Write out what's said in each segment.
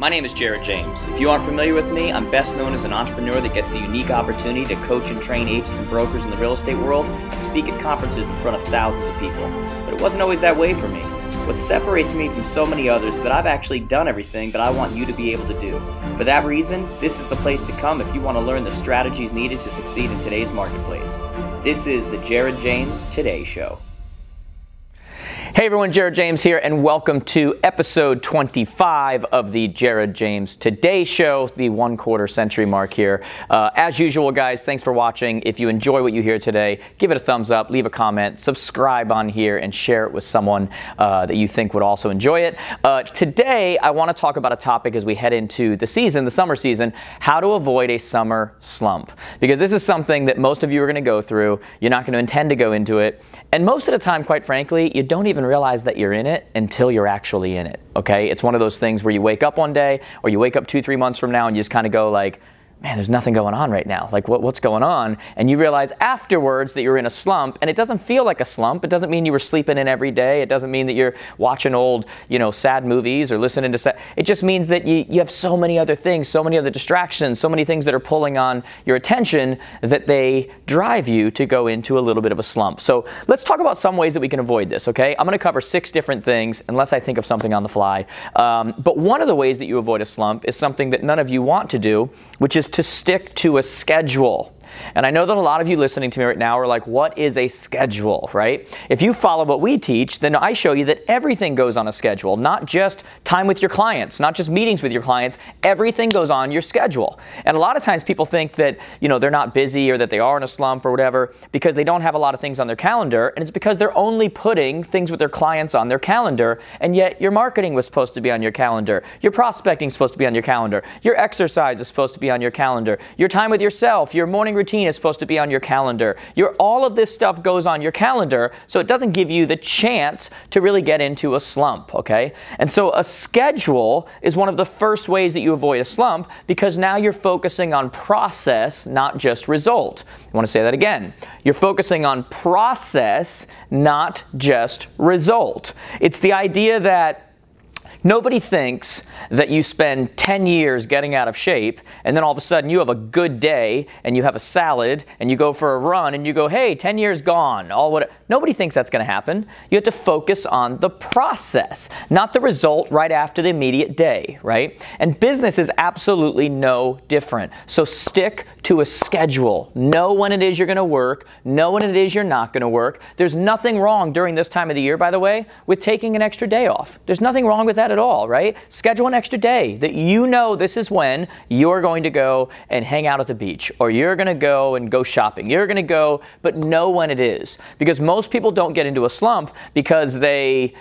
My name is Jared James. If you aren't familiar with me, I'm best known as an entrepreneur that gets the unique opportunity to coach and train agents and brokers in the real estate world and speak at conferences in front of thousands of people. But it wasn't always that way for me. What separates me from so many others is that I've actually done everything that I want you to be able to do. For that reason, this is the place to come if you want to learn the strategies needed to succeed in today's marketplace. This is the Jared James Today Show. Hey everyone, Jared James here, and welcome to episode 25 of the Jared James Today Show, the 1/4 century mark here. As usual, guys, thanks for watching. If you enjoy what you hear today, give it a thumbs up, leave a comment, subscribe on here, and share it with someone that you think would also enjoy it. Today, I want to talk about a topic as we head into the season, the summer season, how to avoid a summer slump. Because this is something that most of you are going to go through. You're not going to intend to go into it. And most of the time, quite frankly, you don't even realize that you're in it until you're actually in it, okay? It's one of those things where you wake up one day or you wake up 2-3 months from now and you just kind of go like, man, there's nothing going on right now. Like, what's going on? And you realize afterwards that you're in a slump, and it doesn't feel like a slump. It doesn't mean you were sleeping in every day. It doesn't mean that you're watching old, sad movies or listening to sad. It just means that you have so many other things, so many other distractions, so many things that are pulling on your attention that they drive you to go into a little bit of a slump. So let's talk about some ways that we can avoid this, okay? I'm going to cover 6 different things, unless I think of something on the fly. But one of the ways that you avoid a slump is something that none of you want to do, which is to stick to a schedule. And I know that a lot of you listening to me right now are like, what is a schedule, right? If you follow what we teach, then I show you that everything goes on a schedule, not just time with your clients, not just meetings with your clients. Everything goes on your schedule. And a lot of times people think that, they're not busy or that they are in a slump or whatever because they don't have a lot of things on their calendar. And it's because they're only putting things with their clients on their calendar. And yet your marketing was supposed to be on your calendar. Your prospecting is supposed to be on your calendar. Your exercise is supposed to be on your calendar. Your time with yourself, your morning routine is supposed to be on your calendar. All of this stuff goes on your calendar, so it doesn't give you the chance to really get into a slump, okay? And so a schedule is one of the first ways that you avoid a slump because now you're focusing on process, not just result. I want to say that again. You're focusing on process, not just result. It's the idea that nobody thinks that you spend 10 years getting out of shape and then all of a sudden you have a good day and you have a salad and you go for a run and you go, hey, 10 years gone. Nobody thinks that's going to happen. You have to focus on the process, not the result right after the immediate day, right? And business is absolutely no different. So stick to a schedule. Know when it is you're going to work. Know when it is you're not going to work. There's nothing wrong during this time of the year, by the way, with taking an extra day off. There's nothing wrong with that at all, right? Schedule an extra day that this is when you're going to go and hang out at the beach, or you're going to go shopping. You're going to go, but know when it is. Because most people don't get into a slump because they,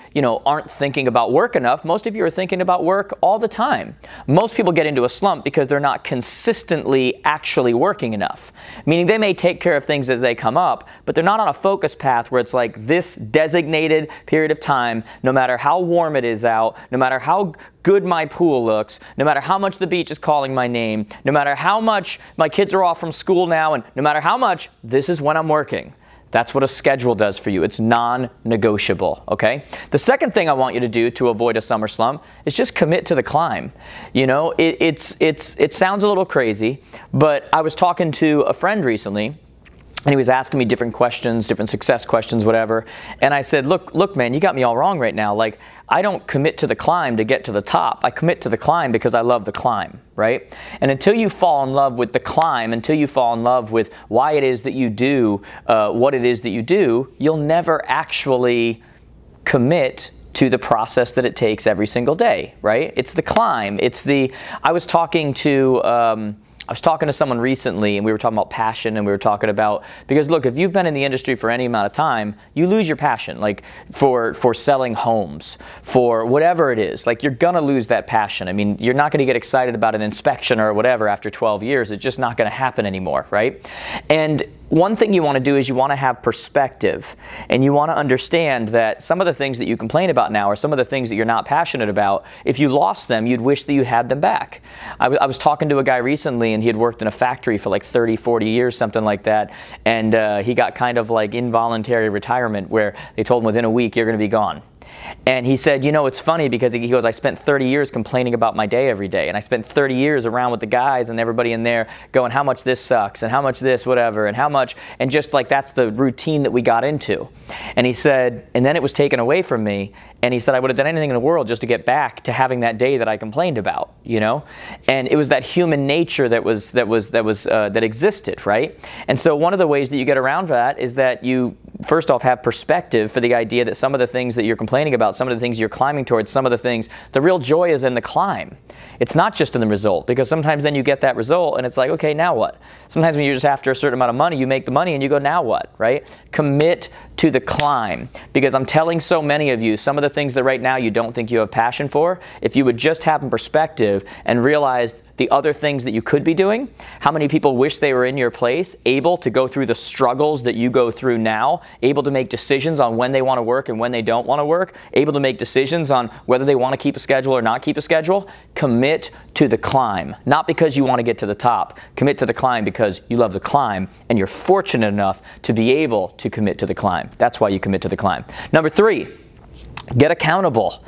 aren't thinking about work enough. Most of you are thinking about work all the time. Most people get into a slump because they're not consistently actually working enough. Meaning they may take care of things as they come up, but they're not on a focus path where it's like this designated period of time, no matter how warm it is out, no matter how good my pool looks, no matter how much the beach is calling my name, no matter how much my kids are off from school now, and no matter how much, this is when I'm working. That's what a schedule does for you. It's non-negotiable, okay? The second thing I want you to do to avoid a summer slump is just commit to the climb. It sounds a little crazy, but I was talking to a friend recently, and he was asking me different questions, different success questions, whatever. And I said, look, man, you got me all wrong right now. Like, I don't commit to the climb to get to the top. I commit to the climb because I love the climb, right? And until you fall in love with the climb, until you fall in love with why it is that you do what it is that you do, you'll never actually commit to the process that it takes every single day, right? It's the climb. I was talking to someone recently, and we were talking about passion, and we were talking about, because look, if you've been in the industry for any amount of time, you lose your passion, like for selling homes, for whatever it is, like you're gonna lose that passion. I mean, you're not gonna get excited about an inspection or whatever after 12 years. It's just not gonna happen anymore, right? And one thing you want to do is you want to have perspective, and you want to understand that some of the things that you complain about now are some of the things that you're not passionate about. If you lost them, you'd wish that you had them back. I was talking to a guy recently, and he had worked in a factory for like 30, 40 years, something like that, and he got kind of like involuntary retirement where they told him within a week you're going to be gone. And he said, you know, it's funny because he goes, I spent 30 years complaining about my day every day. And I spent 30 years around with the guys and everybody in there going, how much this sucks and how much this, whatever, and how much, and just like that's the routine that we got into. And he said, and then it was taken away from me. And he said, I would have done anything in the world just to get back to having that day that I complained about, you know? And it was that human nature that existed, right? And so one of the ways that you get around that is that you, first off, have perspective for the idea that some of the things that you're complaining about, some of the things you're climbing towards, some of the things, the real joy is in the climb. It's not just in the result, because sometimes then you get that result and it's like, okay, now what? Sometimes when you're just after a certain amount of money, you make the money and you go, now what, right? Commit to the climb, because I'm telling so many of you, some of the things that right now you don't think you have passion for, if you would just have in perspective and realize the other things that you could be doing, how many people wish they were in your place, able to go through the struggles that you go through now, able to make decisions on when they want to work and when they don't want to work, able to make decisions on whether they want to keep a schedule or not keep a schedule. Commit to the climb, not because you want to get to the top. Commit to the climb because you love the climb and you're fortunate enough to be able to commit to the climb. That's why you commit to the climb. Number 3, get accountable.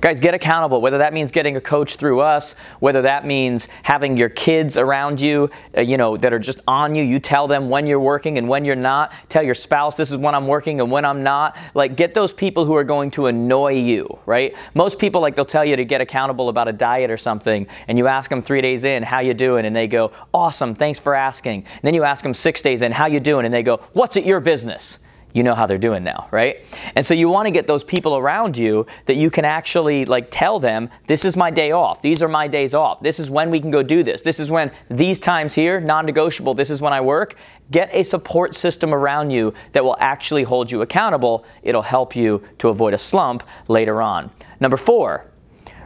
Guys, get accountable, whether that means getting a coach through us, whether that means having your kids around you, that are just on you. You tell them when you're working and when you're not. Tell your spouse, this is when I'm working and when I'm not. Like, get those people who are going to annoy you, right? Most people, like, they'll tell you to get accountable about a diet or something, and you ask them 3 days in, how you doing? And they go, awesome, thanks for asking. And then you ask them 6 days in, how you doing? And they go, what's it your business? You know how they're doing now, right? And so you want to get those people around you that you can actually like tell them, this is my day off. These are my days off. This is when we can go do this. This is when these times here, non-negotiable, this is when I work. Get a support system around you that will actually hold you accountable. It'll help you to avoid a slump later on. Number 4,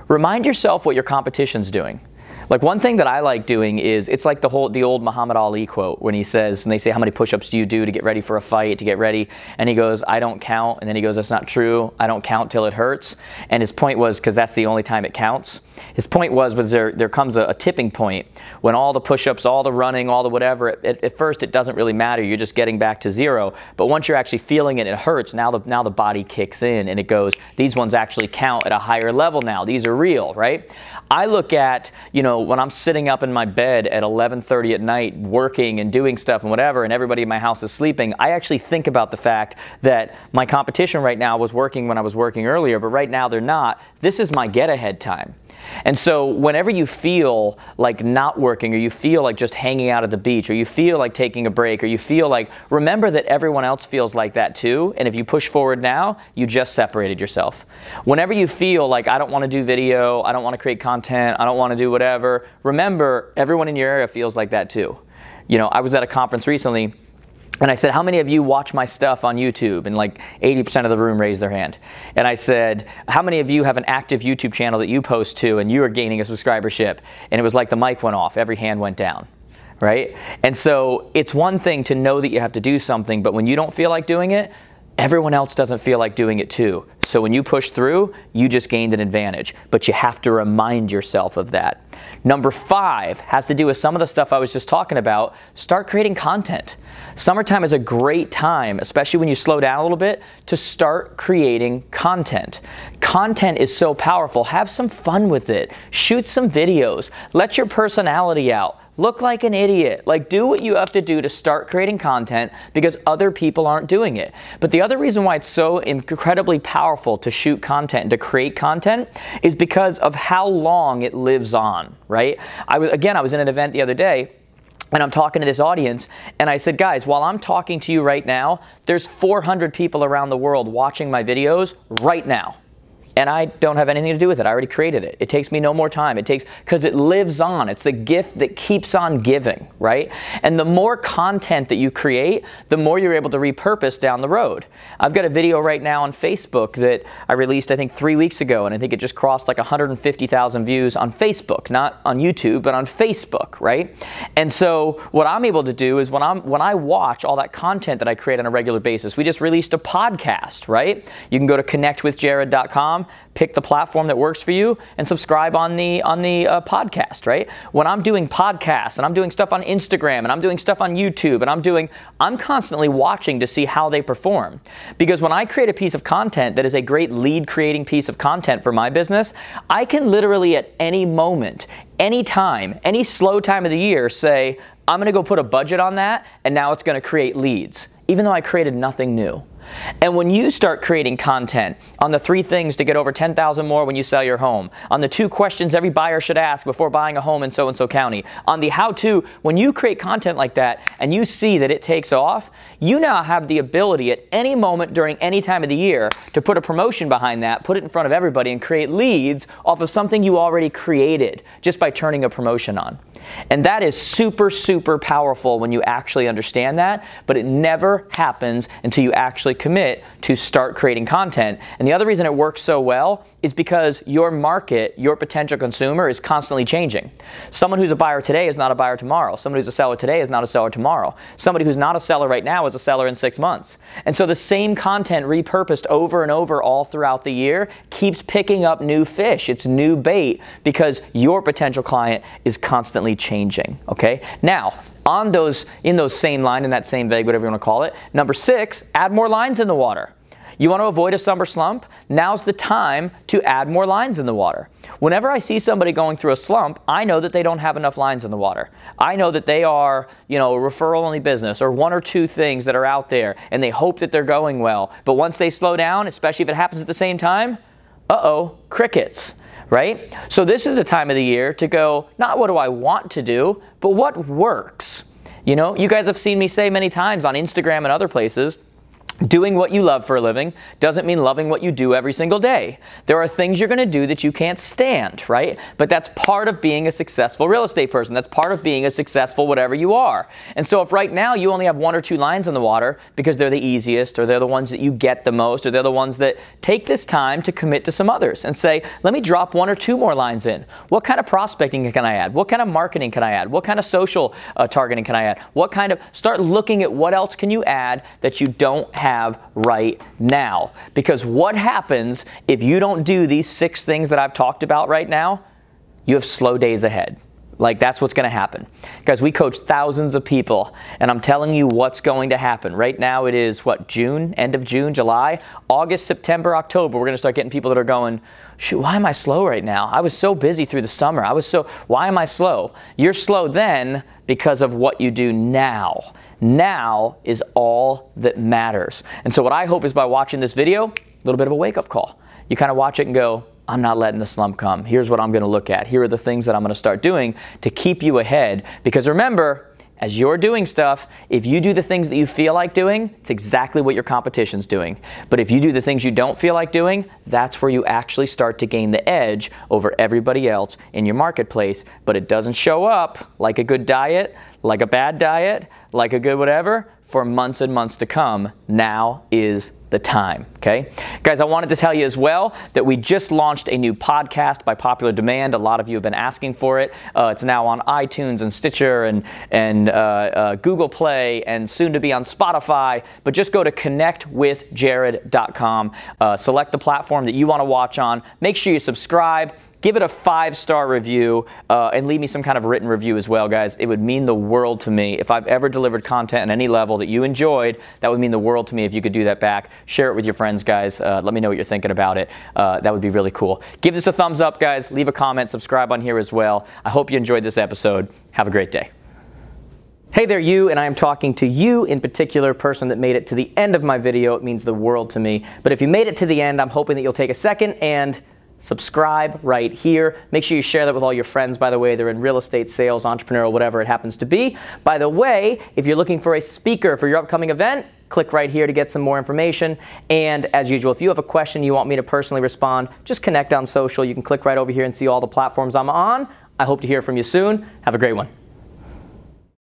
remind yourself what your competition's doing. Like, one thing that I like doing is, it's like the old Muhammad Ali quote when they say, how many push-ups do you do to get ready for a fight, to get ready? And he goes, I don't count. And then he goes, that's not true. I don't count till it hurts. And his point was, because that's the only time it counts. His point was there comes a tipping point when all the push-ups, all the running, all the whatever, at first it doesn't really matter. You're just getting back to zero. But once you're actually feeling it, it hurts. Now the body kicks in and it goes, these ones actually count at a higher level now. These are real, right? I look at, when I'm sitting up in my bed at 11:30 at night working and doing stuff and whatever, and everybody in my house is sleeping, I actually think about the fact that my competition right now was working when I was working earlier, but right now they're not. This is my get-ahead time. And so whenever you feel like not working, or you feel like just hanging out at the beach, or you feel like taking a break, or you feel like, remember that everyone else feels like that too. And if you push forward now, you just separated yourself. Whenever you feel like, I don't want to do video, I don't want to create content, I don't want to do whatever, remember everyone in your area feels like that too. I was at a conference recently, and I said, how many of you watch my stuff on YouTube? And like 80% of the room raised their hand. And I said, how many of you have an active YouTube channel that you post to and you are gaining a subscribership? And it was like the mic went off, every hand went down, right? And so it's one thing to know that you have to do something, but when you don't feel like doing it, everyone else doesn't feel like doing it too. So when you push through, you just gained an advantage, but you have to remind yourself of that. Number 5 has to do with some of the stuff I was just talking about. Start creating content. Summertime is a great time, especially when you slow down a little bit, to start creating content. Content is so powerful. Have some fun with it. Shoot some videos. Let your personality out. Look like an idiot. Like, do what you have to do to start creating content because other people aren't doing it. But the other reason why it's so incredibly powerful to shoot content and to create content is because of how long it lives on, right? I was in an event the other day, and I'm talking to this audience, and I said, guys, while I'm talking to you right now, there's 400 people around the world watching my videos right now. And I don't have anything to do with it. I already created it. It takes me no more time. Because it lives on. It's the gift that keeps on giving, right? And the more content that you create, the more you're able to repurpose down the road. I've got a video right now on Facebook that I released, I think, 3 weeks ago, and I think it just crossed like 150,000 views on Facebook, not on YouTube, but on Facebook, right? And so what I'm able to do is when I watch all that content that I create on a regular basis, we just released a podcast, right? You can go to connectwithjared.com. slump.com, pick the platform that works for you, and subscribe on the podcast, right? When I'm doing podcasts and I'm doing stuff on Instagram and I'm doing stuff on YouTube and I'm constantly watching to see how they perform. Because when I create a piece of content that is a great lead creating piece of content for my business, I can literally at any moment, any time, any slow time of the year say, I'm going to go put a budget on that and now it's going to create leads, even though I created nothing new. And when you start creating content on the 3 things to get over 10,000 more when you sell your home, on the 2 questions every buyer should ask before buying a home in so-and-so county, on the how-to, when you create content like that and you see that it takes off, you now have the ability at any moment during any time of the year to put a promotion behind that, put it in front of everybody and create leads off of something you already created just by turning a promotion on. And that is super, super powerful when you actually understand that, but it never happens until you actually commit to start creating content. And the other reason it works so well is because your market, your potential consumer is constantly changing. Someone who's a buyer today is not a buyer tomorrow. Someone who's a seller today is not a seller tomorrow. Somebody who's not a seller right now is a seller in 6 months. And so the same content repurposed over and over all throughout the year keeps picking up new fish. It's new bait because your potential client is constantly changing, okay? Now, in those same line, in that same vague, whatever you want to call it, number 6, add more lines in the water. You want to avoid a summer slump? Now's the time to add more lines in the water. Whenever I see somebody going through a slump, I know that they don't have enough lines in the water. I know that they are, a referral-only business or 1 or 2 things that are out there and they hope that they're going well. But once they slow down, especially if it happens at the same time, crickets, right? So this is the time of the year to go, not what do I want to do, but what works. You guys have seen me say many times on Instagram and other places, doing what you love for a living doesn't mean loving what you do every single day. There are things you're going to do that you can't stand, right? But that's part of being a successful real estate person. That's part of being a successful whatever you are. And so if right now you only have 1 or 2 lines in the water because they're the easiest or they're the ones that you get the most or they're the ones that take this time to commit to some others and say, let me drop 1 or 2 more lines in. What kind of prospecting can I add? What kind of marketing can I add? What kind of social targeting can I add? Start looking at what else can you add that you don't have right now. Because what happens if you don't do these 6 things that I've talked about right now? You have slow days ahead. That's what's going to happen. Guys, we coach thousands of people, and I'm telling you what's going to happen. Right now it is, June, end of June, July, August, September, October. We're going to start getting people that are going, shoot, why am I slow right now? I was so busy through the summer. Why am I slow? You're slow then because of what you do now. Now is all that matters. And so what I hope is by watching this video, a little bit of a wake-up call. You kind of watch it and go, I'm not letting the slump come. Here's what I'm going to look at. Here are the things that I'm going to start doing to keep you ahead. Because remember, as you're doing stuff, if you do the things that you feel like doing, it's exactly what your competition's doing. But if you do the things you don't feel like doing, that's where you actually start to gain the edge over everybody else in your marketplace. But it doesn't show up like a good diet, like a bad diet, like a good whatever, for months and months to come. Now is the time, okay? Guys, I wanted to tell you as well that we just launched a new podcast by popular demand. A lot of you have been asking for it. It's now on iTunes and Stitcher and Google Play and soon to be on Spotify. But just go to connectwithjared.com, select the platform that you want to watch on. Make sure you subscribe. Give it a 5-star review and leave me some kind of written review as well, guys. It would mean the world to me. If I've ever delivered content at any level that you enjoyed, that would mean the world to me if you could do that back. Share it with your friends, guys. Let me know what you're thinking about it. That would be really cool. Give this a thumbs up, guys. Leave a comment. Subscribe on here as well. I hope you enjoyed this episode. Have a great day. Hey there, you, and I am talking to you in particular, person that made it to the end of my video. It means the world to me. But if you made it to the end, I'm hoping that you'll take a second and subscribe right here. Make sure you share that with all your friends, by the way. They're in real estate, sales, entrepreneurial, whatever it happens to be. By the way, if you're looking for a speaker for your upcoming event, click right here to get some more information. And as usual, if you have a question you want me to personally respond, just connect on social. You can click right over here and see all the platforms I'm on. I hope to hear from you soon. Have a great one.